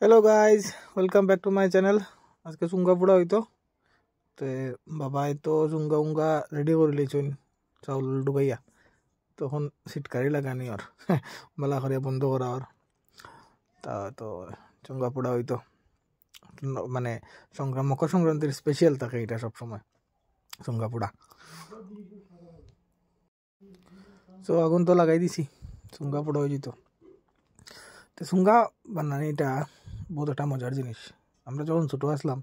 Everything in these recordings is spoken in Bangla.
Hello guys, welcome back to my channel. आज के चुंगा पुड़ा हईतो तो बाबा तो चुंगा उंगा रेडी कर लिचन चाउल डुबाइया तक सिटकारी लगानी और बाला खरिया बंद करा और तो चुंगा पुड़ा हईतो माने मकर संक्रांतिर स्पेशल থাকে এটা सब समय चुंगा पुड़ा। तो आगुन तो लगाई दिसी चुंगा पुड़ा हो जितो तो चुंगा বানানিটা बहुत একটা মজার জিনিস। আমরা যখন ছোট আসলাম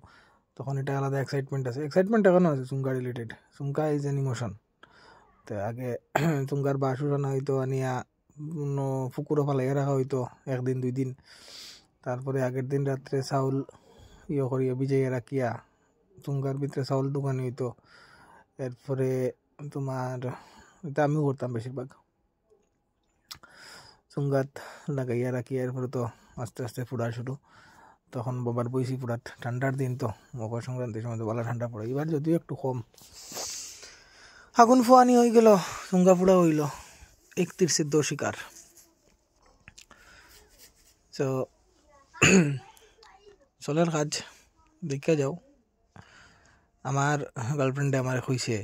তখন এটা আলাদা এক্সাইটমেন্ট আছে, এক্সাইটমেন্ট এখনো আছে চুঙ্গা রিলেটেড। চুঙ্গা ইজ এন ইমোশন। তো আগে চুঙ্গার বাস উড়ানো হইতো, আনিয়া পুকুরও ফালাইয়া রাখা হইতো একদিন দুই দিন। তারপরে আগের দিন রাত্রে চাউল করিয়া ভিজাইয়া রাখিয়া চুঙ্গার ভিতরে চাউল ঢুকানি হইতো। এরপরে তোমার এটা আমি করতাম বেশিরভাগ, চুঙ্গাত লাগাইয়া রাখিয়া এরপরে তো আস্তে আস্তে ফুড়া শুরু। তখন বাবার বইসি পুরাত ঠান্ডার দিন, তো মকর সংক্রান্তির সময় তো ভালো ঠান্ডা পড়ে। এবার যদিও একটু কম, আগুন ফোয়ানি হয়ে গেল, চুঙ্গা পুড়া হইল 31 শিকার। তো চলের কাজ দেখা যাও। আমার গার্লফ্রেন্ডে আমার কইছে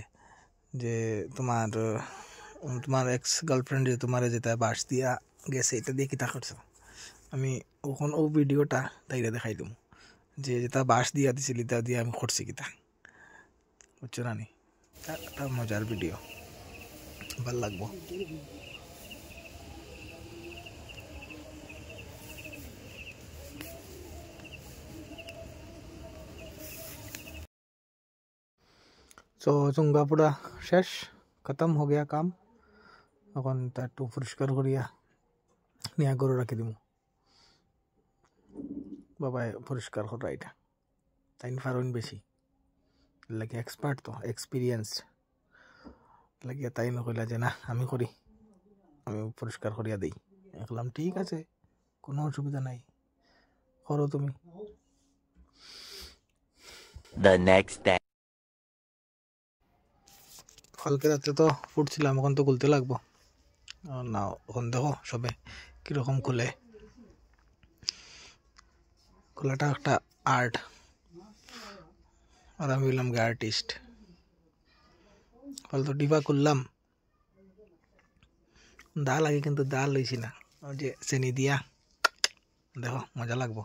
যে তোমার এক্স গার্লফ্রেন্ড যে তোমার যেটা বাস দিয়া গেছে এটা দিয়ে কিতা করছো। আমি ওখান ও ভিডিওটা তাইরা দেখাই দিম যে যেটা বাস দিয়া দিছিল এটা দিয়ে আমি করছি কিতা, বুঝছো না? একটা মজার ভিডিও, ভাল লাগবো। তো চুঙ্গা পুরা শেষ, খতম হয়ে গিয়া কাম। এখন তা একটু পরিষ্কার করিয়া নিয়া গরু রাখি দিব। বাবাই পরিষ্কার করা এটা তাই পারেন বেশি, লাগে এক্সপার্ট, তো এক্সপিরিয়েন্স লাগিয়া তাই নকইলা যে না আমি করি, আমি পরিষ্কার করিয়া দিই। দেখলাম ঠিক আছে, কোনো অসুবিধা নাই, করো তুমি। The next day. কালকে রাতে তো ফুটছিলাম, এখন তো খুলতে লাগবো না। এখন দেখো সবে কিরকম খুলে, খোলাটা একটা আর্ট, আর আমি বললাম গে আর্টিস্ট। ফল তো ডিবা করলাম, দা লাগে কিন্তু দা লইছি না, ওই যে চেনি দিয়া, দেখো মজা লাগবো।